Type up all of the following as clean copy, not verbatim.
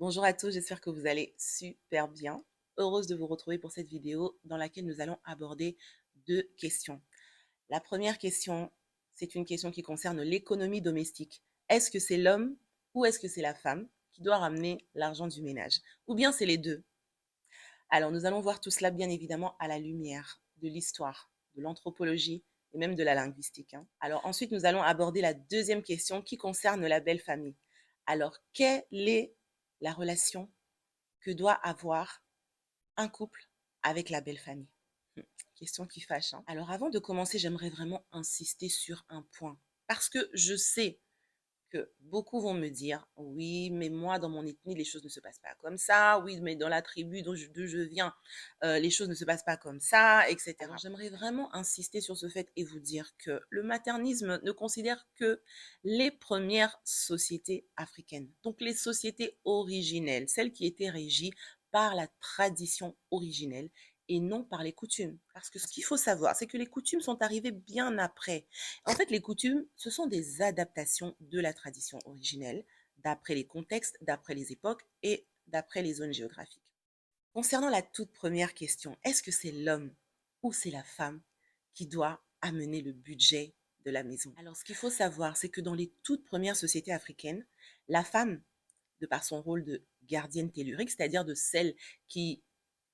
Bonjour à tous, j'espère que vous allez super bien. Heureuse de vous retrouver pour cette vidéo dans laquelle nous allons aborder deux questions. La première question, c'est une question qui concerne l'économie domestique. Est-ce que c'est l'homme ou est-ce que c'est la femme qui doit ramener l'argent du ménage? Ou bien c'est les deux? Alors nous allons voir tout cela bien évidemment à la lumière de l'histoire, de l'anthropologie et même de la linguistique, hein. Alors ensuite, nous allons aborder la deuxième question qui concerne la belle famille. Alors, quelle est la relation que doit avoir un couple avec la belle famille? Question qui fâche, hein. Alors avant de commencer, j'aimerais vraiment insister sur un point. Parce que je sais que beaucoup vont me dire, oui, mais moi, dans mon ethnie, les choses ne se passent pas comme ça. Oui, mais dans la tribu d'où je viens, les choses ne se passent pas comme ça, etc. Alors, j'aimerais vraiment insister sur ce fait et vous dire que le maternisme ne considère que les premières sociétés africaines. Donc, les sociétés originelles, celles qui étaient régies par la tradition originelle et non par les coutumes. Parce que ce qu'il faut savoir, c'est que les coutumes sont arrivées bien après. En fait, les coutumes, ce sont des adaptations de la tradition originelle, d'après les contextes, d'après les époques et d'après les zones géographiques. Concernant la toute première question, est-ce que c'est l'homme ou c'est la femme qui doit amener le budget de la maison? Alors, ce qu'il faut savoir, c'est que dans les toutes premières sociétés africaines, la femme, de par son rôle de gardienne tellurique, c'est-à-dire de celle qui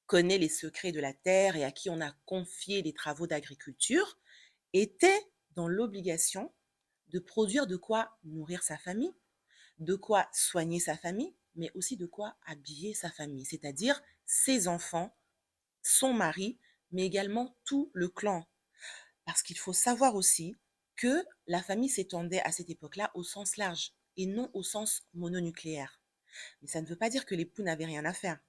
connaît les secrets de la terre et à qui on a confié les travaux d'agriculture, était dans l'obligation de produire de quoi nourrir sa famille, de quoi soigner sa famille, mais aussi de quoi habiller sa famille, c'est-à-dire ses enfants, son mari, mais également tout le clan. Parce qu'il faut savoir aussi que la famille s'étendait à cette époque-là au sens large et non au sens mononucléaire. Mais ça ne veut pas dire que l'époux n'avait rien à faire.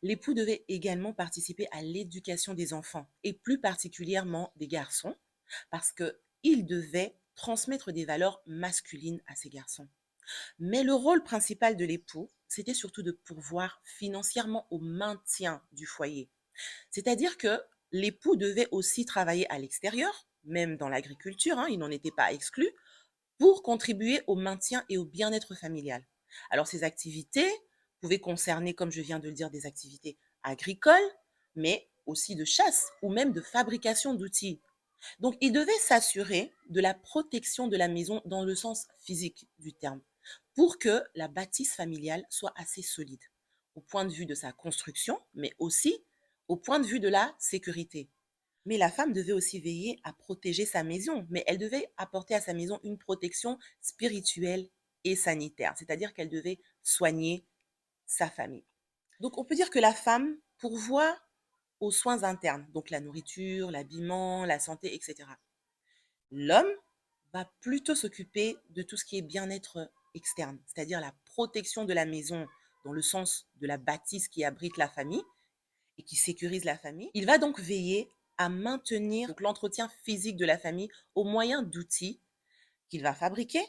L'époux devait également participer à l'éducation des enfants, et plus particulièrement des garçons, parce qu'il devait transmettre des valeurs masculines à ces garçons. Mais le rôle principal de l'époux, c'était surtout de pourvoir financièrement au maintien du foyer. C'est-à-dire que l'époux devait aussi travailler à l'extérieur, même dans l'agriculture, hein, il n'en était pas exclu, pour contribuer au maintien et au bien-être familial. Alors ces activités pouvaient concerner, comme je viens de le dire, des activités agricoles, mais aussi de chasse ou même de fabrication d'outils. Donc il devait s'assurer de la protection de la maison dans le sens physique du terme, pour que la bâtisse familiale soit assez solide, au point de vue de sa construction, mais aussi au point de vue de la sécurité. Mais la femme devait aussi veiller à protéger sa maison, mais elle devait apporter à sa maison une protection spirituelle et sanitaire, c'est-à-dire qu'elle devait soigner sa famille. Donc on peut dire que la femme pourvoit aux soins internes, donc la nourriture, l'habillement, la santé, etc. L'homme va plutôt s'occuper de tout ce qui est bien-être externe, c'est-à-dire la protection de la maison dans le sens de la bâtisse qui abrite la famille et qui sécurise la famille. Il va donc veiller à maintenir l'entretien physique de la famille au moyen d'outils qu'il va fabriquer,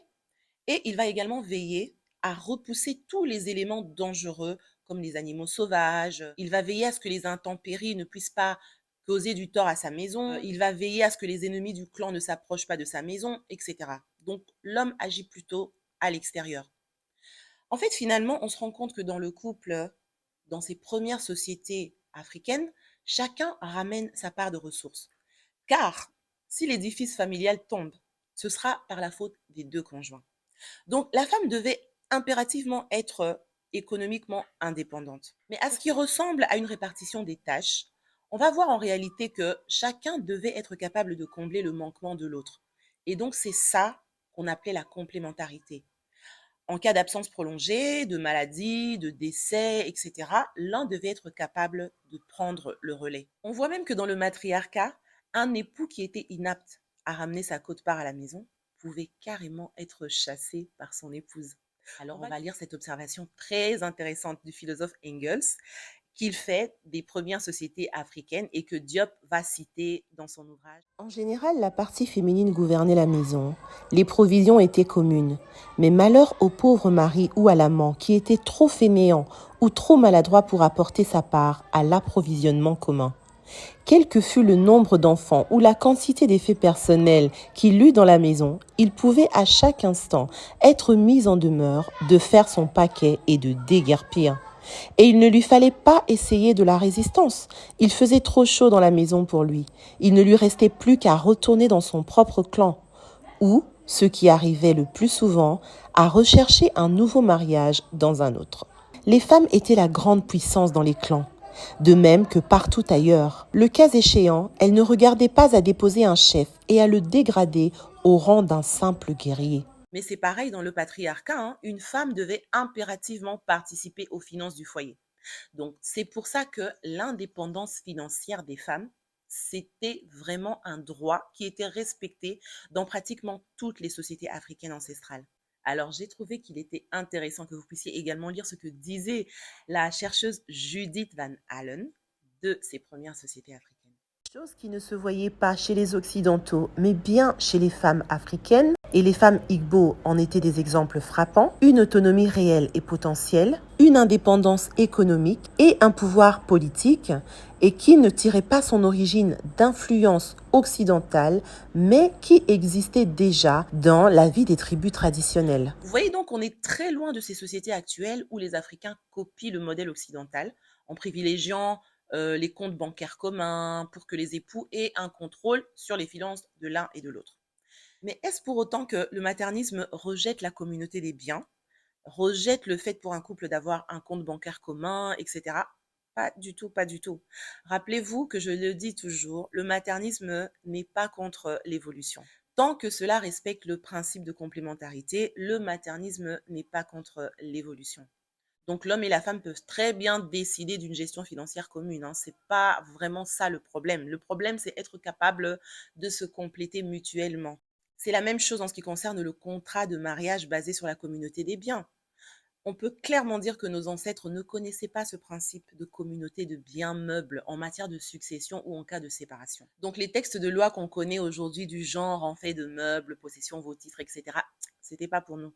et il va également veiller à repousser tous les éléments dangereux comme les animaux sauvages. Il va veiller à ce que les intempéries ne puissent pas causer du tort à sa maison. Il va veiller à ce que les ennemis du clan ne s'approchent pas de sa maison, etc. Donc l'homme agit plutôt à l'extérieur. En fait, finalement, on se rend compte que dans le couple, dans ces premières sociétés africaines, chacun ramène sa part de ressources. Car si l'édifice familial tombe, ce sera par la faute des deux conjoints. Donc la femme devait impérativement être économiquement indépendante. Mais à ce qui ressemble à une répartition des tâches, on va voir en réalité que chacun devait être capable de combler le manquement de l'autre. Et donc c'est ça qu'on appelait la complémentarité. En cas d'absence prolongée, de maladie, de décès, etc., l'un devait être capable de prendre le relais. On voit même que dans le matriarcat, un époux qui était inapte à ramener sa quote-part à la maison pouvait carrément être chassé par son épouse. Alors on va lire cette observation très intéressante du philosophe Engels qu'il fait des premières sociétés africaines et que Diop va citer dans son ouvrage. En général, la partie féminine gouvernait la maison. Les provisions étaient communes. Mais malheur au pauvre mari ou à l'amant qui était trop fainéant ou trop maladroit pour apporter sa part à l'approvisionnement commun. Quel que fût le nombre d'enfants ou la quantité d'effets personnels qu'il eut dans la maison, il pouvait à chaque instant être mis en demeure de faire son paquet et de déguerpir. Et il ne lui fallait pas essayer de la résistance. Il faisait trop chaud dans la maison pour lui. Il ne lui restait plus qu'à retourner dans son propre clan, ou, ce qui arrivait le plus souvent, à rechercher un nouveau mariage dans un autre. Les femmes étaient la grande puissance dans les clans. De même que partout ailleurs, le cas échéant, elles ne regardaient pas à déposer un chef et à le dégrader au rang d'un simple guerrier. Mais c'est pareil dans le patriarcat, hein, une femme devait impérativement participer aux finances du foyer. Donc, c'est pour ça que l'indépendance financière des femmes, c'était vraiment un droit qui était respecté dans pratiquement toutes les sociétés africaines ancestrales. Alors, j'ai trouvé qu'il était intéressant que vous puissiez également lire ce que disait la chercheuse Judith Van Allen de ces premières sociétés africaines. Chose qui ne se voyait pas chez les Occidentaux, mais bien chez les femmes africaines, et les femmes Igbo en étaient des exemples frappants, une autonomie réelle et potentielle, une indépendance économique et un pouvoir politique, et qui ne tirait pas son origine d'influence occidentale, mais qui existait déjà dans la vie des tribus traditionnelles. Vous voyez donc, on est très loin de ces sociétés actuelles où les Africains copient le modèle occidental en privilégiant les comptes bancaires communs pour que les époux aient un contrôle sur les finances de l'un et de l'autre. Mais est-ce pour autant que le maternisme rejette la communauté des biens, rejette le fait pour un couple d'avoir un compte bancaire commun, etc. Pas du tout, pas du tout. Rappelez-vous que je le dis toujours, le maternisme n'est pas contre l'évolution. Tant que cela respecte le principe de complémentarité, le maternisme n'est pas contre l'évolution. Donc l'homme et la femme peuvent très bien décider d'une gestion financière commune, hein. C'est pas vraiment ça le problème. Le problème, c'est être capable de se compléter mutuellement. C'est la même chose en ce qui concerne le contrat de mariage basé sur la communauté des biens. On peut clairement dire que nos ancêtres ne connaissaient pas ce principe de communauté de biens meubles en matière de succession ou en cas de séparation. Donc les textes de loi qu'on connaît aujourd'hui du genre en fait de meubles, possession, vos titres, etc., c'était pas pour nous.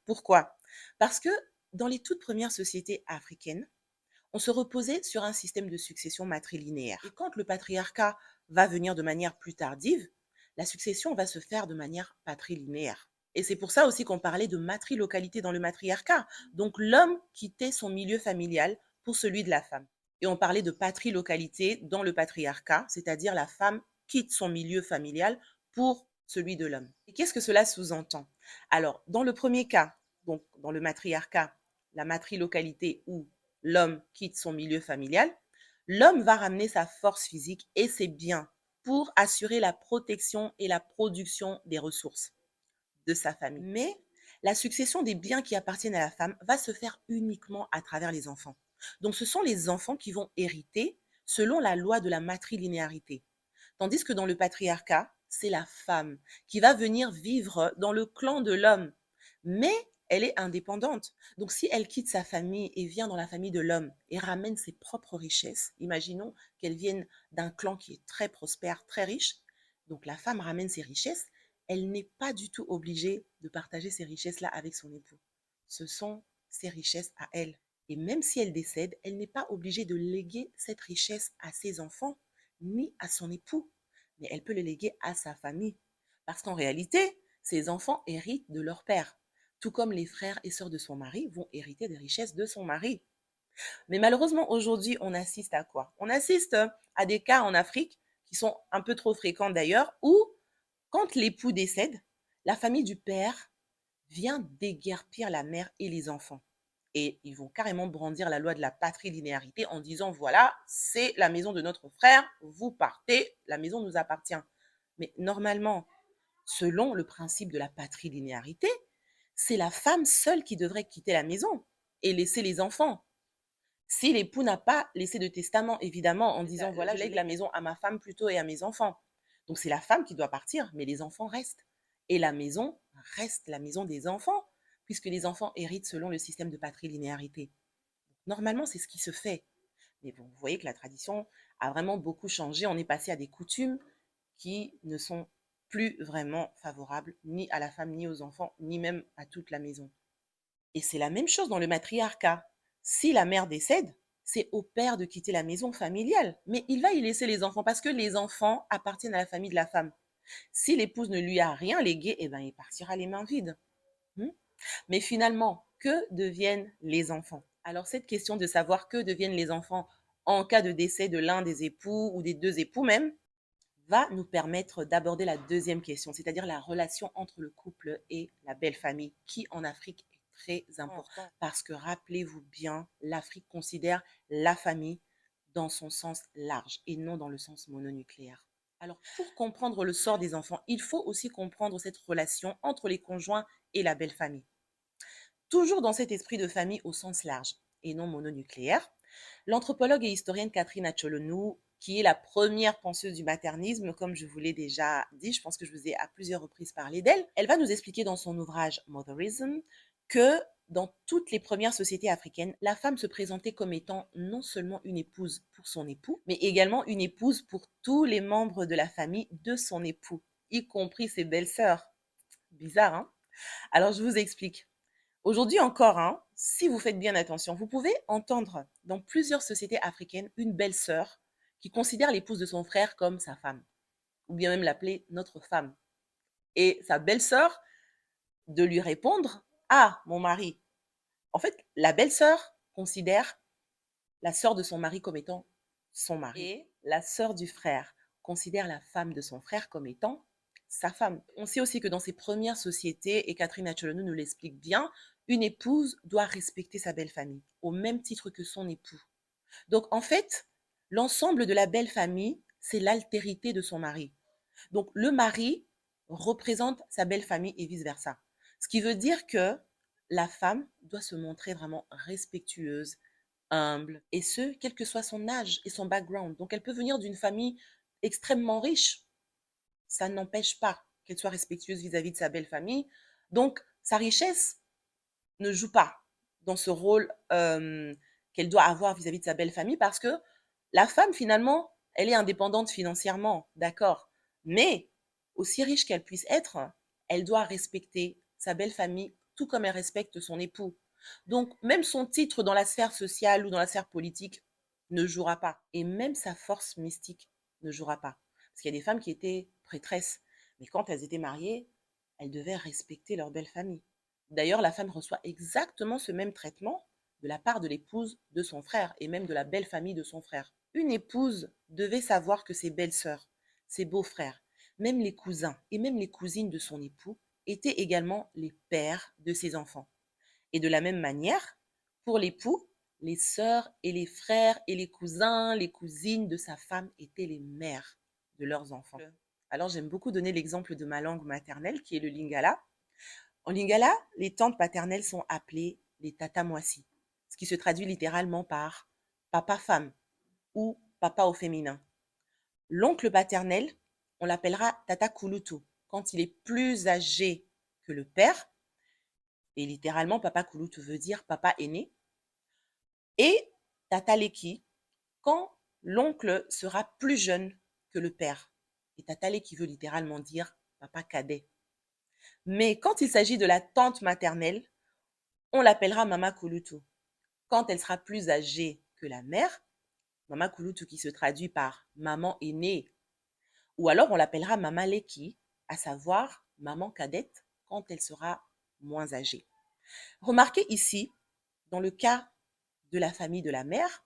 Pourquoi? Parce que dans les toutes premières sociétés africaines, on se reposait sur un système de succession matrilinéaire. Et quand le patriarcat va venir de manière plus tardive, la succession va se faire de manière patrilinéaire. Et c'est pour ça aussi qu'on parlait de matrilocalité dans le matriarcat. Donc l'homme quittait son milieu familial pour celui de la femme. Et on parlait de patrilocalité dans le patriarcat, c'est-à-dire la femme quitte son milieu familial pour celui de l'homme. Et qu'est-ce que cela sous-entend? Alors, dans le premier cas, donc dans le matriarcat, la matrilocalité où l'homme quitte son milieu familial, l'homme va ramener sa force physique et ses biens pour assurer la protection et la production des ressources de sa famille. Mais la succession des biens qui appartiennent à la femme va se faire uniquement à travers les enfants. Donc ce sont les enfants qui vont hériter selon la loi de la matrilinéarité. Tandis que dans le patriarcat, c'est la femme qui va venir vivre dans le clan de l'homme. Mais elle est indépendante. Donc si elle quitte sa famille et vient dans la famille de l'homme et ramène ses propres richesses, imaginons qu'elle vienne d'un clan qui est très prospère, très riche, donc la femme ramène ses richesses, elle n'est pas du tout obligée de partager ces richesses-là avec son époux. Ce sont ses richesses à elle. Et même si elle décède, elle n'est pas obligée de léguer cette richesse à ses enfants ni à son époux, mais elle peut le léguer à sa famille. Parce qu'en réalité, ses enfants héritent de leur père, tout comme les frères et sœurs de son mari vont hériter des richesses de son mari. Mais malheureusement, aujourd'hui, on assiste à quoi? On assiste à des cas en Afrique qui sont un peu trop fréquents d'ailleurs, où quand l'époux décède, la famille du père vient déguerpir la mère et les enfants. Et ils vont carrément brandir la loi de la patrilinéarité en disant, voilà, c'est la maison de notre frère, vous partez, la maison nous appartient. Mais normalement, selon le principe de la patrilinéarité, c'est la femme seule qui devrait quitter la maison et laisser les enfants. Si l'époux n'a pas laissé de testament, évidemment, en disant, voilà, je lègue la maison à ma femme plutôt et à mes enfants. Donc c'est la femme qui doit partir, mais les enfants restent. Et la maison reste la maison des enfants, puisque les enfants héritent selon le système de patrilinéarité. Normalement, c'est ce qui se fait. Mais bon, vous voyez que la tradition a vraiment beaucoup changé. On est passé à des coutumes qui ne sont plus vraiment favorables ni à la femme, ni aux enfants, ni même à toute la maison. Et c'est la même chose dans le matriarcat. Si la mère décède, c'est au père de quitter la maison familiale. Mais il va y laisser les enfants parce que les enfants appartiennent à la famille de la femme. Si l'épouse ne lui a rien légué, eh ben, il partira les mains vides. Hmm. Mais finalement, que deviennent les enfants? Alors cette question de savoir que deviennent les enfants en cas de décès de l'un des époux ou des deux époux même, va nous permettre d'aborder la deuxième question, c'est-à-dire la relation entre le couple et la belle famille, qui en Afrique est très important. Parce que rappelez-vous bien, l'Afrique considère la famille dans son sens large et non dans le sens mononucléaire. Alors, pour comprendre le sort des enfants, il faut aussi comprendre cette relation entre les conjoints et la belle famille. Toujours dans cet esprit de famille au sens large et non mononucléaire, l'anthropologue et historienne Catherine Acholonou, qui est la première penseuse du maternisme, comme je vous l'ai déjà dit, je pense que je vous ai à plusieurs reprises parlé d'elle, elle va nous expliquer dans son ouvrage Motherism que dans toutes les premières sociétés africaines, la femme se présentait comme étant non seulement une épouse pour son époux, mais également une épouse pour tous les membres de la famille de son époux, y compris ses belles-sœurs. Bizarre, hein? Alors je vous explique. Aujourd'hui encore, hein, si vous faites bien attention, vous pouvez entendre dans plusieurs sociétés africaines une belle-sœur qui considère l'épouse de son frère comme sa femme, ou bien même l'appeler notre femme. Et sa belle-sœur de lui répondre: Ah, mon mari. En fait, la belle-sœur considère la sœur de son mari comme étant son mari. Et la sœur du frère considère la femme de son frère comme étant sa femme. On sait aussi que dans ces premières sociétés, et Catherine Acholonou nous l'explique bien, une épouse doit respecter sa belle famille, au même titre que son époux. Donc en fait, l'ensemble de la belle famille, c'est l'altérité de son mari. Donc le mari représente sa belle famille et vice-versa. Ce qui veut dire que la femme doit se montrer vraiment respectueuse, humble, et ce, quel que soit son âge et son background. Donc elle peut venir d'une famille extrêmement riche. Ça n'empêche pas qu'elle soit respectueuse vis-à-vis de sa belle famille. Donc sa richesse ne joue pas dans ce rôle qu'elle doit avoir vis-à-vis de sa belle famille parce que la femme, finalement, elle est indépendante financièrement, d'accord. Mais aussi riche qu'elle puisse être, elle doit respecter sa belle famille tout comme elle respecte son époux. Donc, même son titre dans la sphère sociale ou dans la sphère politique ne jouera pas. Et même sa force mystique ne jouera pas. Parce qu'il y a des femmes qui étaient prêtresses, mais quand elles étaient mariées, elles devaient respecter leur belle famille. D'ailleurs, la femme reçoit exactement ce même traitement de la part de l'épouse de son frère et même de la belle famille de son frère. Une épouse devait savoir que ses belles-sœurs, ses beaux-frères, même les cousins et même les cousines de son époux étaient également les pères de ses enfants. Et de la même manière, pour l'époux, les sœurs et les frères et les cousins, les cousines de sa femme étaient les mères de leurs enfants. Alors j'aime beaucoup donner l'exemple de ma langue maternelle qui est le lingala. En lingala, les tantes paternelles sont appelées les tatamoisi, ce qui se traduit littéralement par papa femme ou papa au féminin. L'oncle paternel, on l'appellera tata kulutu quand il est plus âgé que le père, et littéralement papa kulutu veut dire papa aîné, et tata leki quand l'oncle sera plus jeune que le père, et tata leki veut littéralement dire papa cadet. Mais quand il s'agit de la tante maternelle, on l'appellera Mama Kulutu. Quand elle sera plus âgée que la mère, Mama Kulutu qui se traduit par maman aînée, ou alors on l'appellera Mama Leki, à savoir maman cadette quand elle sera moins âgée. Remarquez ici, dans le cas de la famille de la mère,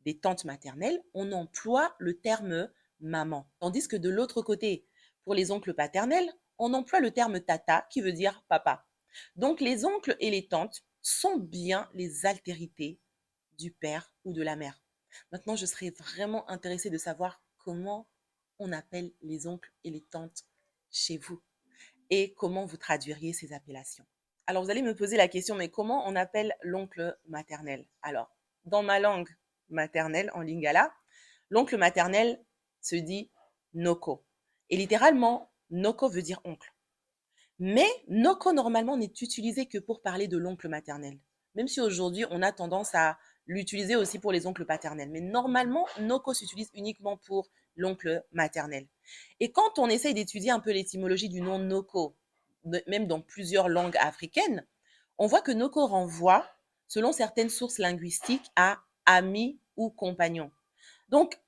des tantes maternelles, on emploie le terme maman, tandis que de l'autre côté, pour les oncles paternels, on emploie le terme tata qui veut dire papa. Donc les oncles et les tantes sont bien les altérités du père ou de la mère. Maintenant, je serais vraiment intéressée de savoir comment on appelle les oncles et les tantes chez vous et comment vous traduiriez ces appellations. Alors, vous allez me poser la question, mais comment on appelle l'oncle maternel? Alors, dans ma langue maternelle, en lingala, l'oncle maternel se dit noko. Et littéralement, noko veut dire oncle. Mais noko, normalement, n'est utilisé que pour parler de l'oncle maternel. Même si aujourd'hui, on a tendance à l'utiliser aussi pour les oncles paternels. Mais normalement, noko s'utilise uniquement pour l'oncle maternel. Et quand on essaye d'étudier un peu l'étymologie du nom noko, même dans plusieurs langues africaines, on voit que noko renvoie, selon certaines sources linguistiques, à ami ou compagnon. Donc,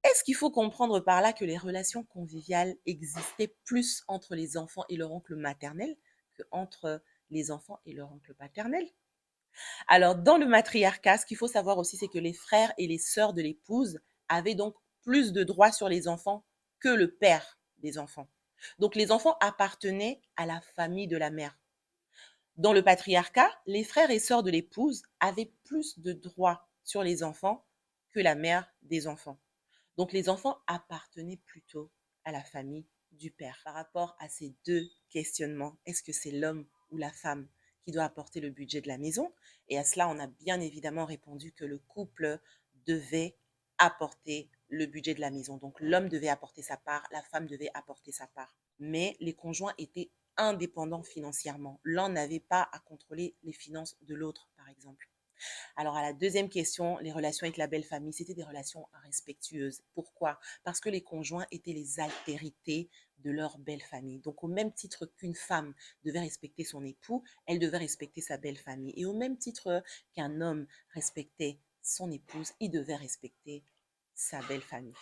est-ce qu'il faut comprendre par là que les relations conviviales existaient plus entre les enfants et leur oncle maternel qu'entre les enfants et leur oncle paternel? Alors, dans le matriarcat, ce qu'il faut savoir aussi, c'est que les frères et les sœurs de l'épouse avaient donc plus de droits sur les enfants que le père des enfants. Donc, les enfants appartenaient à la famille de la mère. Dans le patriarcat, les frères et sœurs de l'épouse avaient plus de droits sur les enfants que la mère des enfants. Donc, les enfants appartenaient plutôt à la famille du père. Par rapport à ces deux questionnements, est-ce que c'est l'homme ou la femme qui doit apporter le budget de la maison? Et à cela, on a bien évidemment répondu que le couple devait apporter le budget de la maison. Donc, l'homme devait apporter sa part, la femme devait apporter sa part. Mais les conjoints étaient indépendants financièrement. L'un n'avait pas à contrôler les finances de l'autre, par exemple. Alors, à la deuxième question, les relations avec la belle famille, c'était des relations respectueuses. Pourquoi? Parce que les conjoints étaient les altérités de leur belle famille. Donc, au même titre qu'une femme devait respecter son époux, elle devait respecter sa belle famille. Et au même titre qu'un homme respectait son épouse, il devait respecter sa belle famille.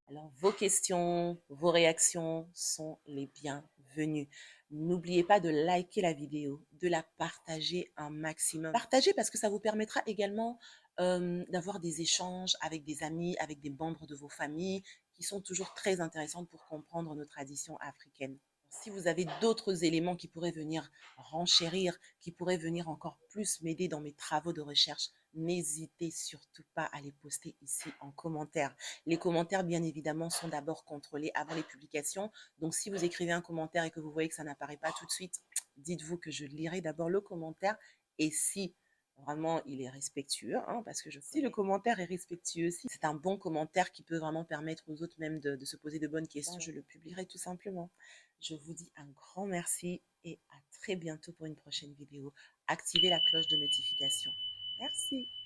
Alors, vos questions, vos réactions sont les bienvenues. N'oubliez pas de liker la vidéo, de la partager un maximum. Partagez parce que ça vous permettra également d'avoir des échanges avec des amis, avec des membres de vos familles qui sont toujours très intéressantes pour comprendre nos traditions africaines. Si vous avez d'autres éléments qui pourraient venir renchérir, qui pourraient venir encore plus m'aider dans mes travaux de recherche, n'hésitez surtout pas à les poster ici en commentaire. Les commentaires, bien évidemment, sont d'abord contrôlés avant les publications. Donc, si vous écrivez un commentaire et que vous voyez que ça n'apparaît pas tout de suite, dites-vous que je lirai d'abord le commentaire. Et si vraiment il est respectueux, hein, parce que si le commentaire est respectueux, si c'est un bon commentaire qui peut vraiment permettre aux autres même de se poser de bonnes questions, je le publierai tout simplement. Je vous dis un grand merci et à très bientôt pour une prochaine vidéo. Activez la cloche de notification. Merci.